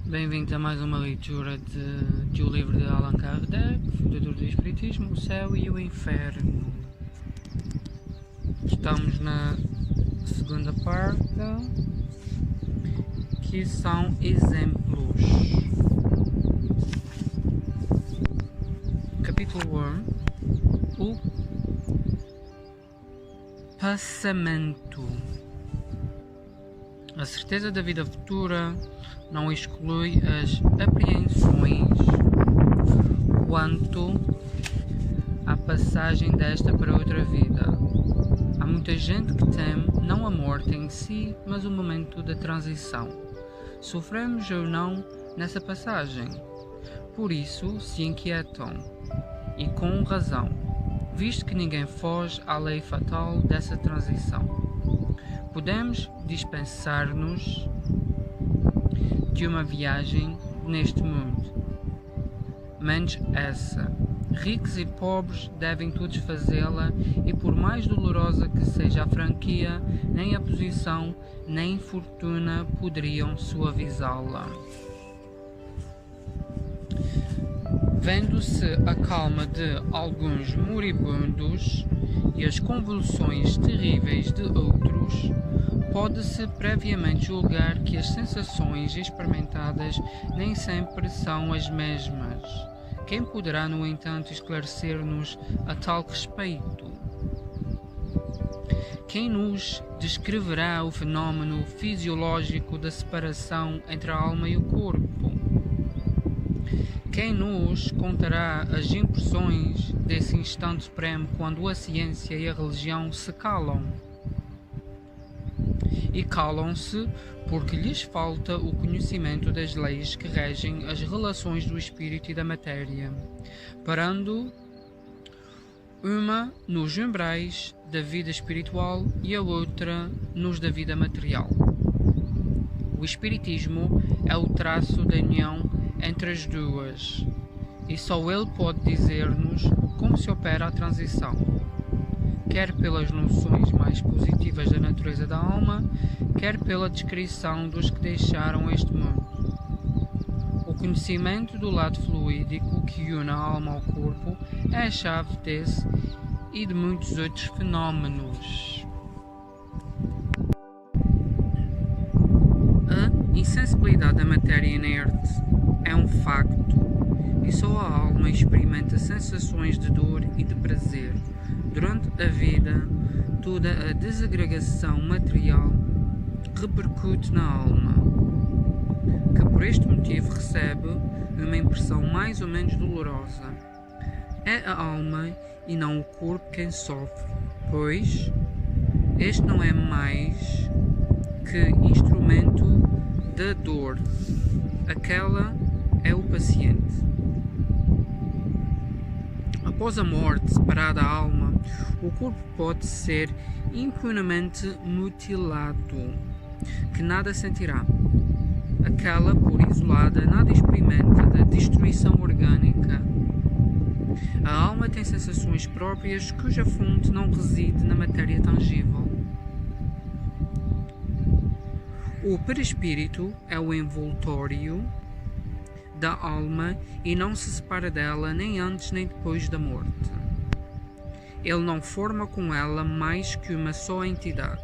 Bem-vindo a mais uma leitura de O Livro de Allan Kardec, fundador do Espiritismo, o Céu e o Inferno. Estamos na segunda parte, que são exemplos. Capítulo 1. O passamento. A certeza da vida futura não exclui as apreensões quanto à passagem desta para outra vida. Há muita gente que teme não a morte em si, mas o momento da transição. Sofremos ou não nessa passagem. Por isso se inquietam, e com razão, visto que ninguém foge à lei fatal dessa transição. Podemos dispensar-nos de uma viagem neste mundo, menos essa. Ricos e pobres devem todos fazê-la, e por mais dolorosa que seja a franquia, nem a posição, nem fortuna poderiam suavizá-la. Vendo-se a calma de alguns moribundos e as convulsões terríveis de outros, pode-se previamente julgar que as sensações experimentadas nem sempre são as mesmas. Quem poderá, no entanto, esclarecer-nos a tal respeito? Quem nos descreverá o fenômeno fisiológico da separação entre a alma e o corpo? Quem nos contará as impressões desse instante supremo quando a ciência e a religião se calam? E calam-se porque lhes falta o conhecimento das leis que regem as relações do espírito e da matéria, parando uma nos umbrais da vida espiritual e a outra nos da vida material. O espiritismo é o traço da união entre as duas, e só ele pode dizer-nos como se opera a transição, quer pelas noções mais positivas da natureza da alma, quer pela descrição dos que deixaram este mundo. O conhecimento do lado fluídico que une a alma ao corpo é a chave desse e de muitos outros fenómenos. A insensibilidade da matéria inerte é um facto, e só a alma experimenta sensações de dor e de prazer. Durante a vida, toda a desagregação material repercute na alma, que por este motivo recebe uma impressão mais ou menos dolorosa. É a alma e não o corpo quem sofre, pois este não é mais que instrumento da dor. Aquela é o paciente. Após a morte, separada a alma, o corpo pode ser impunemente mutilado, que nada sentirá. Aquela, por isolada, nada experimenta da destruição orgânica. A alma tem sensações próprias cuja fonte não reside na matéria tangível. O perispírito é o envoltório da alma e não se separa dela nem antes nem depois da morte. Ele não forma com ela mais que uma só entidade,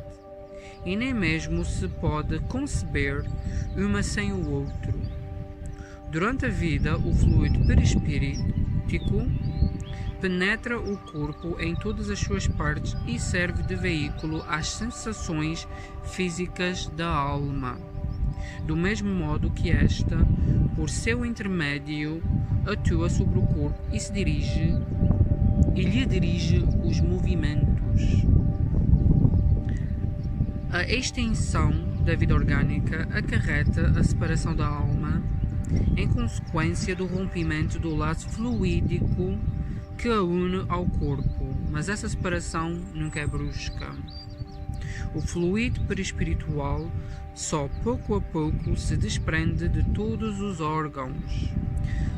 e nem mesmo se pode conceber uma sem o outro. Durante a vida, o fluido perispíritico penetra o corpo em todas as suas partes e serve de veículo às sensações físicas da alma, do mesmo modo que esta, por seu intermédio, atua sobre o corpo e lhe dirige os movimentos. A extensão da vida orgânica acarreta a separação da alma em consequência do rompimento do laço fluídico que a une ao corpo, mas essa separação nunca é brusca. O fluido perispiritual só pouco a pouco se desprende de todos os órgãos,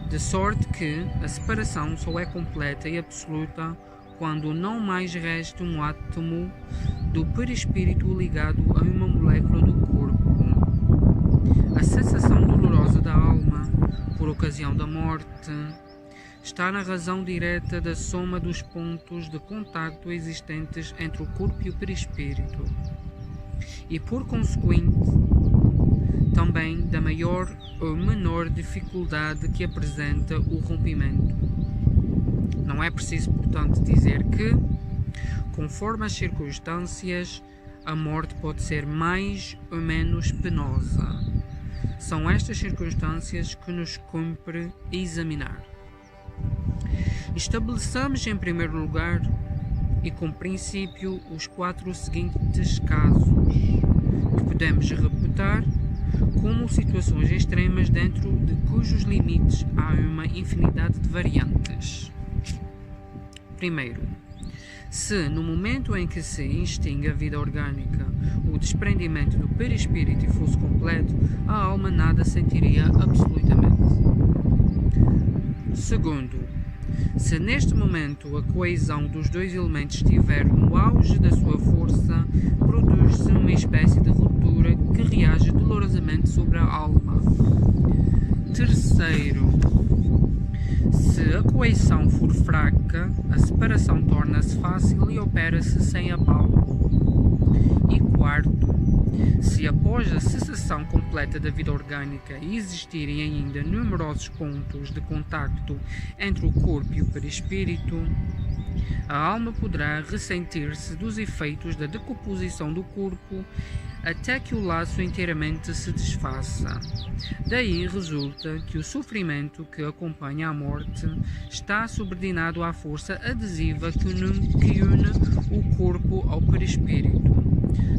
de sorte que a separação só é completa e absoluta quando não mais resta um átomo do perispírito ligado a uma molécula do corpo. A sensação dolorosa da alma, por ocasião da morte, está na razão direta da soma dos pontos de contacto existentes entre o corpo e o perispírito, e por consequente, também da maior ou menor dificuldade que apresenta o rompimento. Não é preciso, portanto, dizer que, conforme as circunstâncias, a morte pode ser mais ou menos penosa. São estas circunstâncias que nos cumpre examinar. Estabeleçamos, em primeiro lugar, e com princípio, os 4 seguintes casos, que podemos reputar como situações extremas dentro de cujos limites há uma infinidade de variantes. Primeiro, se no momento em que se extingue a vida orgânica, o desprendimento do perispírito fosse completo, a alma nada sentiria absolutamente. Segundo, se neste momento a coesão dos dois elementos estiver no auge da sua força, produz-se uma espécie de ruptura que reage dolorosamente sobre a alma. Terceiro, se a coesão for fraca, a separação torna-se fácil e opera-se sem abalo. E quarto, se após a cessação completa da vida orgânica existirem ainda numerosos pontos de contacto entre o corpo e o perispírito, a alma poderá ressentir-se dos efeitos da decomposição do corpo até que o laço inteiramente se desfaça. Daí resulta que o sofrimento que acompanha a morte está subordinado à força adesiva que une o corpo ao perispírito,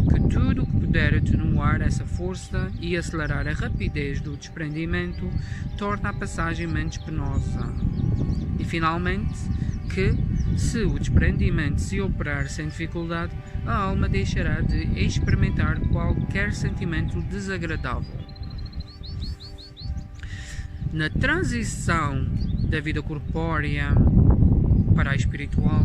que tudo o que puder atenuar essa força e acelerar a rapidez do desprendimento torna a passagem menos penosa. E finalmente, que, se o desprendimento se operar sem dificuldade, a alma deixará de experimentar qualquer sentimento desagradável. Na transição da vida corpórea para a espiritual,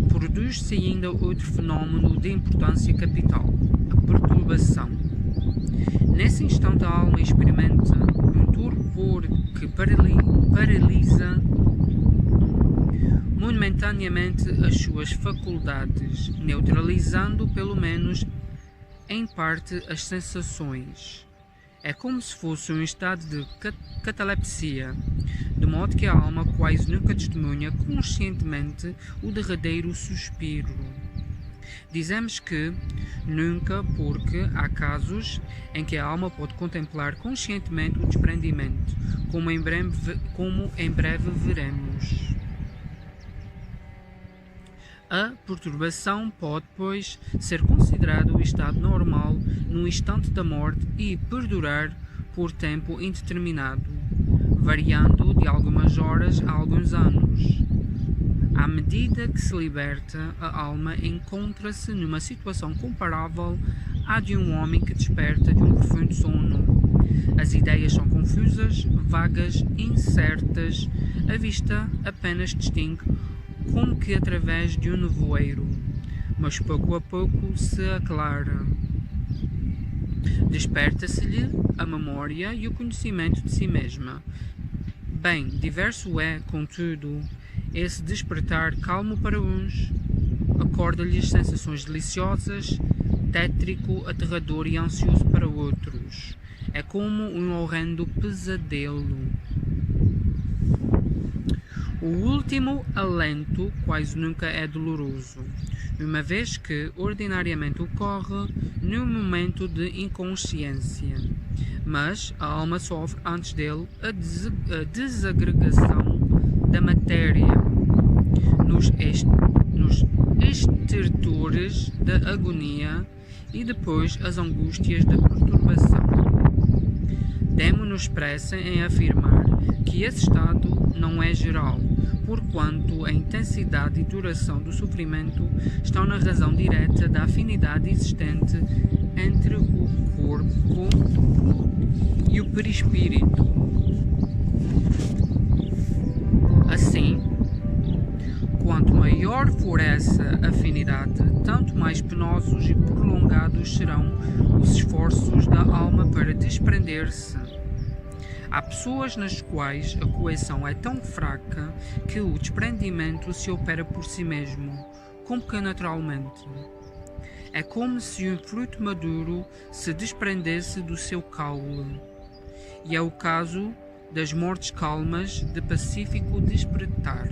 produz-se ainda outro fenómeno de importância capital, a perturbação. Nesse instante a alma experimenta um torpor que paralisa momentaneamente as suas faculdades, neutralizando pelo menos em parte as sensações. É como se fosse um estado de catalepsia, de modo que a alma quase nunca testemunha conscientemente o derradeiro suspiro. Dizemos que nunca, porque há casos em que a alma pode contemplar conscientemente o desprendimento, como em breve veremos. A perturbação pode, pois, ser considerado o estado normal no instante da morte e perdurar por tempo indeterminado, variando de algumas horas a alguns anos. À medida que se liberta, a alma encontra-se numa situação comparável à de um homem que desperta de um profundo sono. As ideias são confusas, vagas, incertas, a vista apenas distingue como que através de um nevoeiro, mas pouco a pouco se aclara. Desperta-se-lhe a memória e o conhecimento de si mesma. Bem, diverso é, contudo, esse despertar calmo para uns, acorda-lhes sensações deliciosas, tétrico, aterrador e ansioso para outros. É como um horrendo pesadelo. O último alento quase nunca é doloroso, uma vez que ordinariamente ocorre num momento de inconsciência, mas a alma sofre antes dele a desagregação da matéria nos estertores da agonia e depois as angústias da perturbação. Demo-nos pressa em afirmar que esse estado não é geral, porquanto a intensidade e duração do sofrimento estão na razão direta da afinidade existente entre o corpo e o perispírito. Assim, quanto maior for essa afinidade, tanto mais penosos e prolongados serão os esforços da alma para desprender-se. Há pessoas nas quais a coesão é tão fraca que o desprendimento se opera por si mesmo, como que naturalmente. É como se um fruto maduro se desprendesse do seu caule. E é o caso das mortes calmas de pacífico despertar.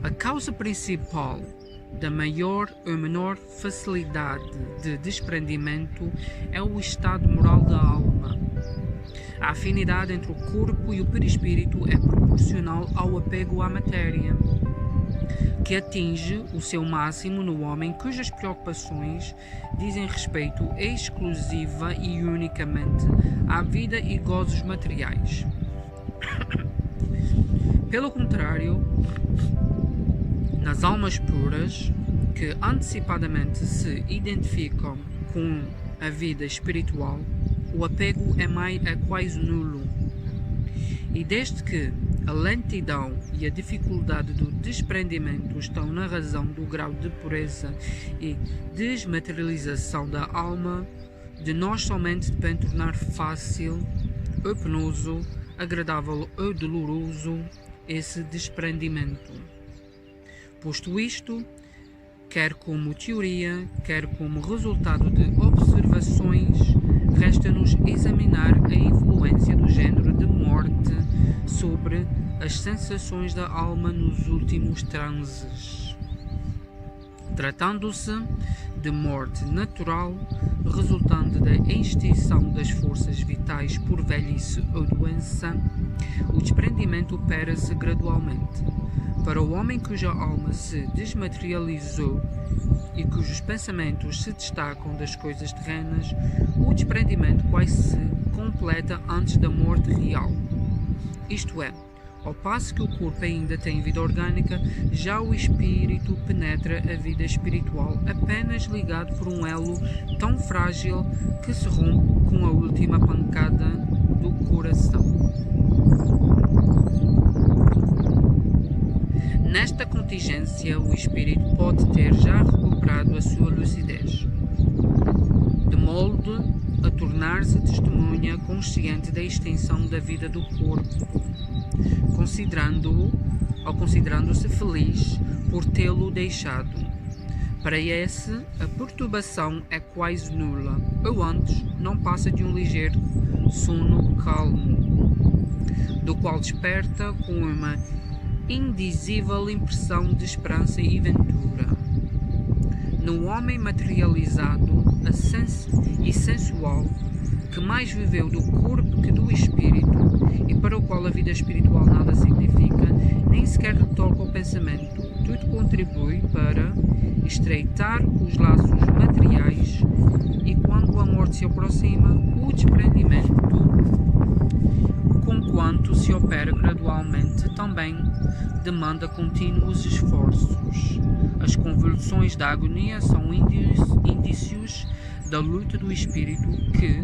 A causa principal da maior ou menor facilidade de desprendimento é o estado moral da alma. A afinidade entre o corpo e o perispírito é proporcional ao apego à matéria, que atinge o seu máximo no homem cujas preocupações dizem respeito exclusiva e unicamente à vida e gozos materiais. Pelo contrário, nas almas puras, que antecipadamente se identificam com a vida espiritual, o apego é quase nulo. E desde que a lentidão e a dificuldade do desprendimento estão na razão do grau de pureza e desmaterialização da alma, de nós somente depende tornar fácil ou penoso, agradável ou doloroso esse desprendimento. Posto isto, quer como teoria, quer como resultado de observações, resta-nos examinar a influência do género de morte sobre as sensações da alma nos últimos transes. Tratando-se de morte natural, resultante da extinção das forças vitais por velhice ou doença, o desprendimento opera-se gradualmente. Para o homem cuja alma se desmaterializou e cujos pensamentos se destacam das coisas terrenas, o desprendimento quase se completa antes da morte real. Isto é, ao passo que o corpo ainda tem vida orgânica, já o espírito penetra a vida espiritual apenas ligado por um elo tão frágil que se rompe com a última pancada do coração. Nesta contingência, o espírito pode ter já recuperado a sua lucidez, de modo a tornar-se testemunha consciente da extensão da vida do corpo, considerando-se feliz por tê-lo deixado. Para esse, a perturbação é quase nula, ou antes, não passa de um ligeiro sono calmo, do qual desperta com uma indizível impressão de esperança e ventura. No homem materializado e sensual, que mais viveu do corpo que do espírito, e para o qual a vida espiritual nada significa, nem sequer toca o pensamento, tudo contribui para estreitar os laços materiais, e quando a morte se aproxima, o desprendimento, conquanto se opera gradualmente, também demanda contínuos esforços. As convulsões da agonia são indícios da luta do espírito que,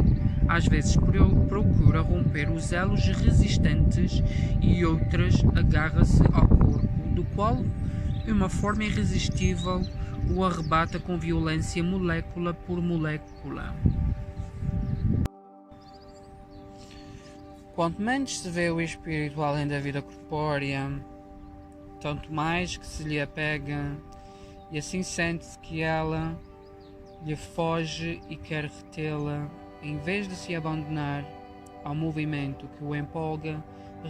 às vezes, procura romper os elos resistentes e outras agarra-se ao corpo, do qual uma forma irresistível o arrebata com violência molécula por molécula. Quanto menos se vê o espírito além da vida corpórea, tanto mais que se lhe apega, e assim sente-se que ela lhe foge e quer retê-la, em vez de se abandonar ao movimento que o empolga,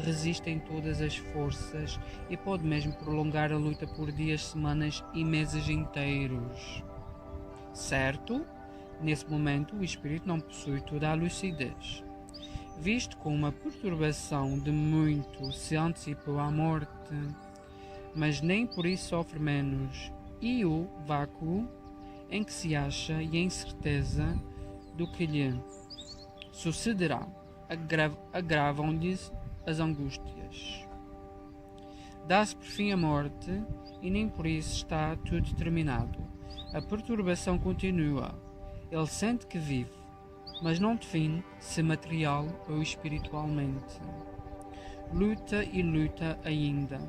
resiste em todas as forças e pode mesmo prolongar a luta por dias, semanas e meses inteiros. Certo, nesse momento o espírito não possui toda a lucidez, visto como uma perturbação de muito se antecipou à morte, mas nem por isso sofre menos, e o vácuo em que se acha e a incerteza do que lhe sucederá agravam-lhe as angústias. Dá-se por fim a morte e nem por isso está tudo terminado. A perturbação continua. Ele sente que vive, mas não define se material ou espiritualmente. Luta e luta ainda,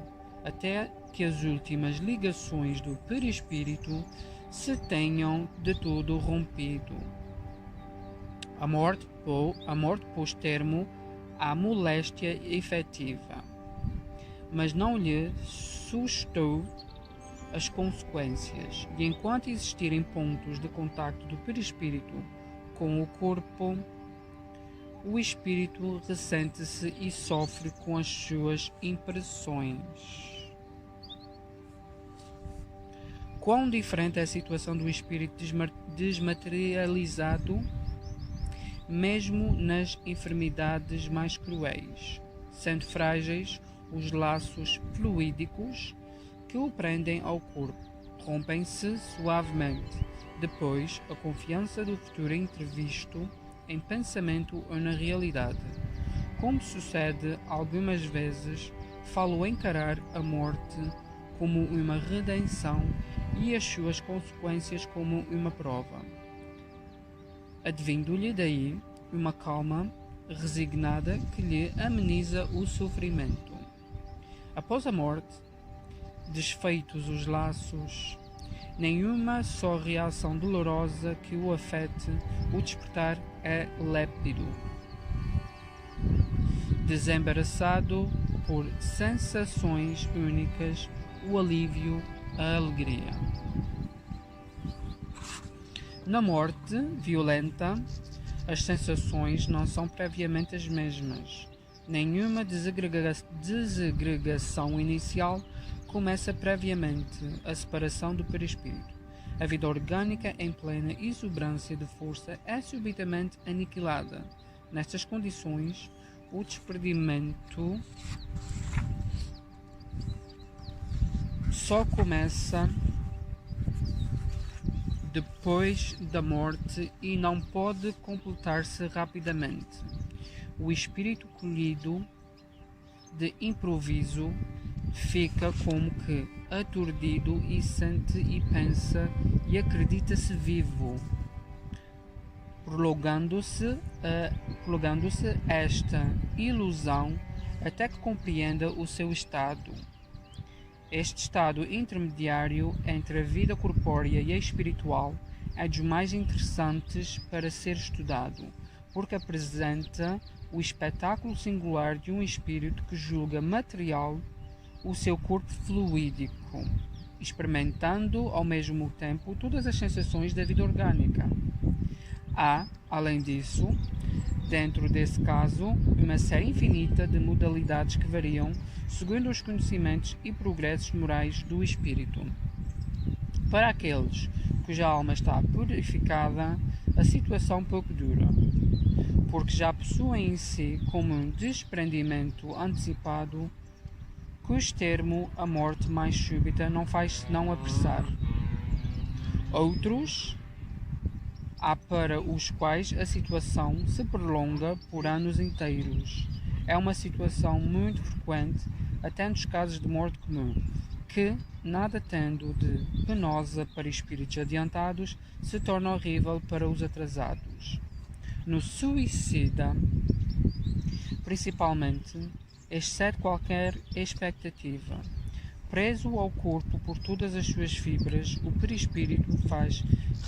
até que as últimas ligações do perispírito se tenham de todo rompido. A morte pôs termo à moléstia efetiva, mas não lhe suscitou as consequências, e enquanto existirem pontos de contacto do perispírito com o corpo, o espírito ressente-se e sofre com as suas impressões. Quão diferente é a situação do espírito desmaterializado, mesmo nas enfermidades mais cruéis, sendo frágeis os laços fluídicos que o prendem ao corpo, rompem-se suavemente. Depois, a confiança do futuro é entrevisto em pensamento ou na realidade. Como sucede algumas vezes, falo encarar a morte como uma redenção e as suas consequências como uma prova. Advindo-lhe daí uma calma resignada que lhe ameniza o sofrimento. Após a morte, desfeitos os laços, nenhuma só reação dolorosa que o afete, o despertar é lépido. Desembaraçado por sensações únicas, o alívio, a alegria. Na morte violenta, as sensações não são previamente as mesmas. Nenhuma desagregação inicial começa previamente a separação do perispírito. A vida orgânica em plena exuberância de força é subitamente aniquilada. Nestas condições, o desprendimento só começa depois da morte e não pode completar-se rapidamente. O espírito colhido de improviso fica como que aturdido e sente e pensa e acredita-se vivo, prolongando-se esta ilusão até que compreenda o seu estado. Este estado intermediário entre a vida corpórea e a espiritual é dos mais interessantes para ser estudado, porque apresenta o espetáculo singular de um espírito que julga material o seu corpo fluídico, experimentando ao mesmo tempo todas as sensações da vida orgânica. Há, além disso, dentro desse caso, uma série infinita de modalidades que variam segundo os conhecimentos e progressos morais do espírito. Para aqueles cuja alma está purificada, a situação pouco dura, porque já possuem em si como um desprendimento antecipado, cujo termo a morte mais súbita não faz senão apressar. Outros há para os quais a situação se prolonga por anos inteiros. É uma situação muito frequente, até nos casos de morte comum, que, nada tendo de penosa para espíritos adiantados, se torna horrível para os atrasados. No suicida, principalmente, excede qualquer expectativa. Preso ao corpo por todas as suas fibras, o perispírito faz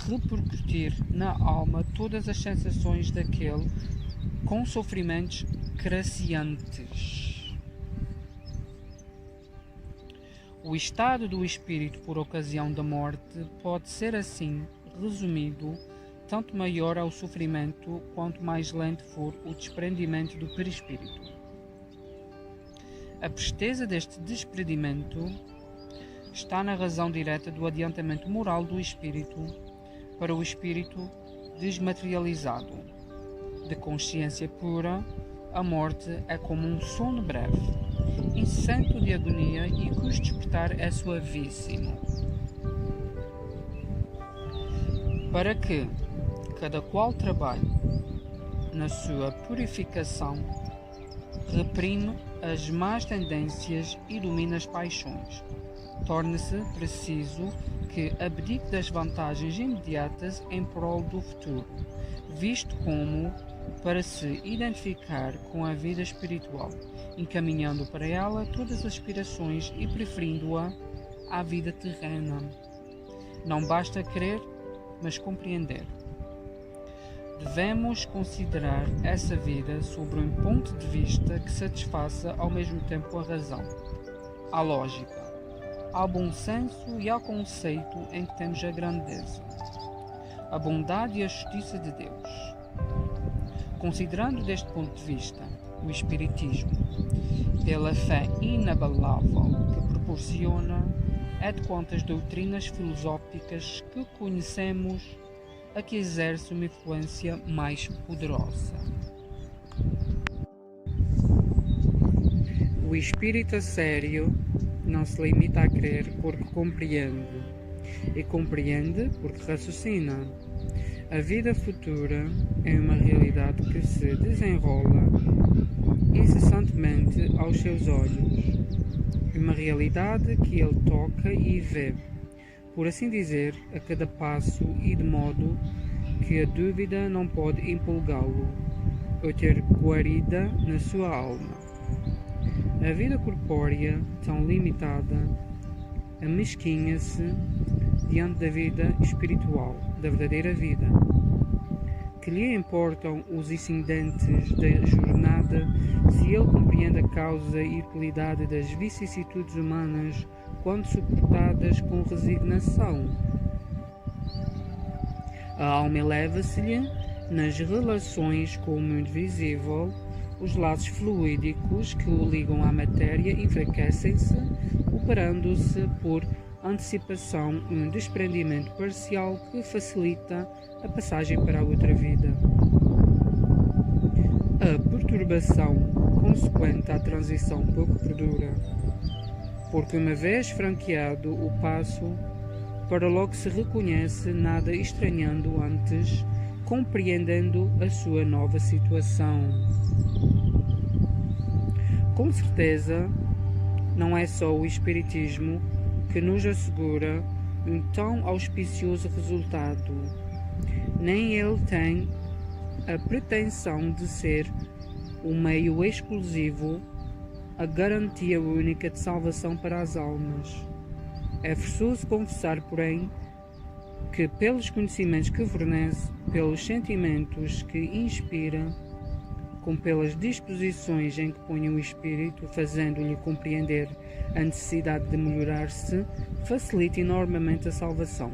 repercutir na alma todas as sensações daquele com sofrimentos crescientes. O estado do espírito por ocasião da morte pode ser assim resumido: tanto maior é o sofrimento, quanto mais lento for o desprendimento do perispírito. A presteza deste desprendimento está na razão direta do adiantamento moral do espírito para o espírito desmaterializado. De consciência pura, a morte é como um sono breve, incessante de agonia e cujo despertar é suavíssimo. Para que cada qual trabalhe na sua purificação, reprime as más tendências e domina as paixões. Torna-se preciso que abdique das vantagens imediatas em prol do futuro, visto como para se identificar com a vida espiritual, encaminhando para ela todas as aspirações e preferindo-a à vida terrena. Não basta crer, mas compreender. Devemos considerar essa vida sob um ponto de vista que satisfaça ao mesmo tempo a razão, a lógica, ao bom senso e ao conceito em que temos a grandeza, a bondade e a justiça de Deus. Considerando deste ponto de vista o Espiritismo, pela fé inabalável que proporciona, é de quantas doutrinas filosóficas que conhecemos a que exerce uma influência mais poderosa. O espírito a sério não se limita a crer porque compreende, e compreende porque raciocina. A vida futura é uma realidade que se desenrola incessantemente aos seus olhos, uma realidade que ele toca e vê, por assim dizer, a cada passo, e de modo que a dúvida não pode empolgá-lo ou ter guarida na sua alma. A vida corpórea, tão limitada, amesquinha-se diante da vida espiritual, da verdadeira vida. Que lhe importam os incidentes da jornada se ele compreende a causa e utilidade das vicissitudes humanas quando suportadas com resignação? A alma eleva-se-lhe nas relações com o mundo visível, os laços fluídicos que o ligam à matéria enfraquecem-se, operando-se por antecipação um desprendimento parcial que facilita a passagem para a outra vida. A perturbação consequente à transição pouco perdura, porque uma vez franqueado o passo, para logo se reconhece, nada estranhando antes, compreendendo a sua nova situação. Com certeza, não é só o Espiritismo que nos assegura um tão auspicioso resultado, nem ele tem a pretensão de ser o meio exclusivo, a garantia única de salvação para as almas. É forçoso confessar, porém, que pelos conhecimentos que fornece, pelos sentimentos que inspira, como pelas disposições em que põe o espírito, fazendo-lhe compreender a necessidade de melhorar-se, facilita enormemente a salvação.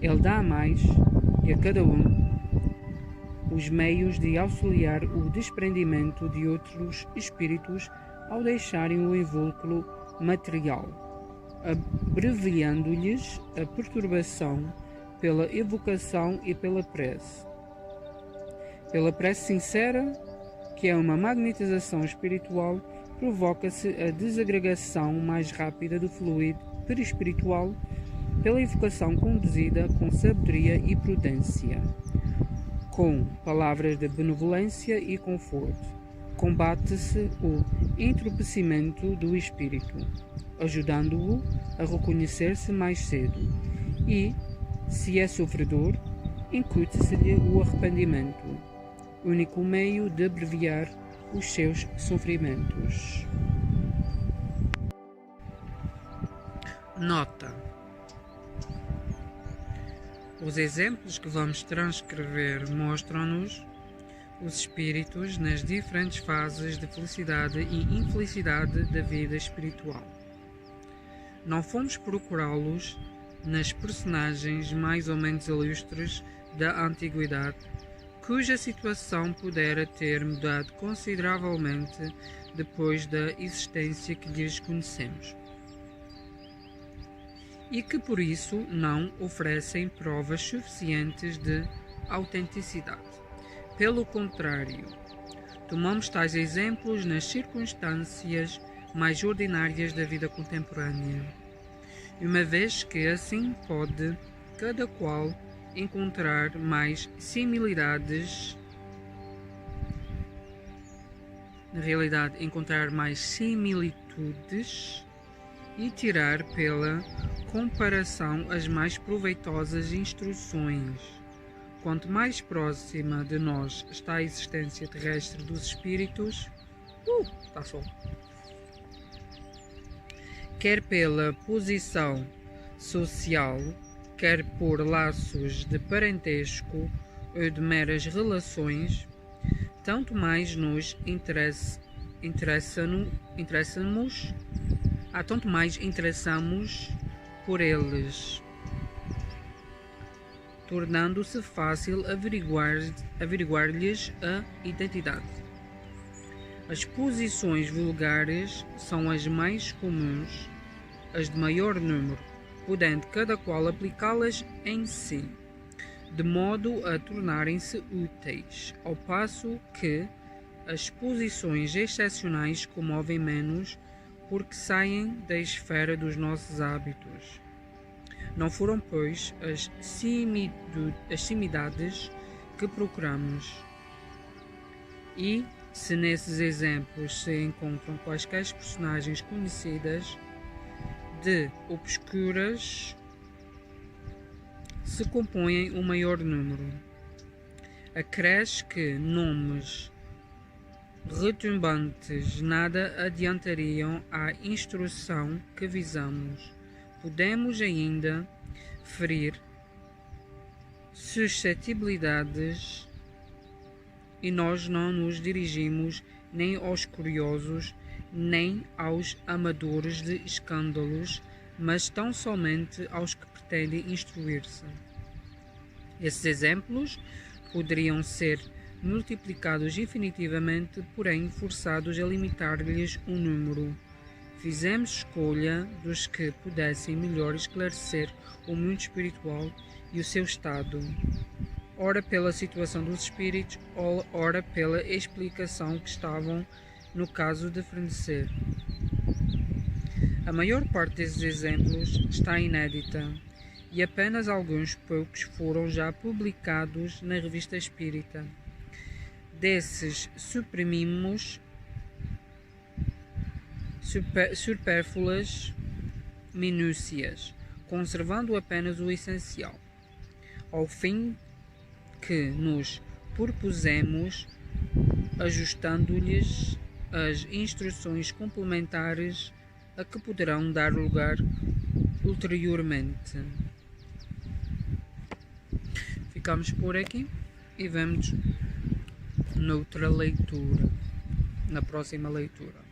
Ele dá a mais, e a cada um, os meios de auxiliar o desprendimento de outros espíritos ao deixarem o invólucro material, abreviando-lhes a perturbação pela evocação e pela prece. Pela prece sincera, que é uma magnetização espiritual, provoca-se a desagregação mais rápida do fluido perispiritual. Pela evocação conduzida com sabedoria e prudência, com palavras de benevolência e conforto, combate-se o entorpecimento do espírito, ajudando-o a reconhecer-se mais cedo, e, se é sofredor, incute-se-lhe o arrependimento, único meio de abreviar os seus sofrimentos. Nota: os exemplos que vamos transcrever mostram-nos os espíritos nas diferentes fases de felicidade e infelicidade da vida espiritual. Não fomos procurá-los nas personagens mais ou menos ilustres da antiguidade, cuja situação pudera ter mudado consideravelmente depois da existência que lhes conhecemos, e que por isso não oferecem provas suficientes de autenticidade. Pelo contrário, tomamos tais exemplos nas circunstâncias mais ordinárias da vida contemporânea, uma vez que assim pode cada qual encontrar mais similitudes e tirar pela comparação as mais proveitosas instruções. Quanto mais próxima de nós está a existência terrestre dos espíritos, quer pela posição social, quer por laços de parentesco ou de meras relações, tanto mais nos interessamos por eles, tornando-se fácil averiguar-lhes a identidade. As posições vulgares são as mais comuns, as de maior número, podendo cada qual aplicá-las em si, de modo a tornarem-se úteis, ao passo que as posições excepcionais comovem menos porque saem da esfera dos nossos hábitos. Não foram, pois, as similitudes que procuramos. E, se nesses exemplos se encontram quaisquer personagens conhecidas, de obscuras se compõem um maior número. Acresce que nomes retumbantes nada adiantariam à instrução que visamos. Podemos ainda ferir suscetibilidades e nós não nos dirigimos nem aos curiosos, nem aos amadores de escândalos, mas tão somente aos que pretendem instruir-se. Esses exemplos poderiam ser multiplicados infinitivamente, porém forçados a limitar-lhes um número. Fizemos escolha dos que pudessem melhor esclarecer o mundo espiritual e o seu estado, ora pela situação dos espíritos, ora pela explicação que estavam no caso de fornecer. A maior parte desses exemplos está inédita e apenas alguns poucos foram já publicados na Revista Espírita. Desses suprimimos supérfluas minúcias, conservando apenas o essencial, ao fim que nos propusemos, ajustando-lhes as instruções complementares a que poderão dar lugar ulteriormente. Ficamos por aqui e vemos noutra leitura, na próxima leitura.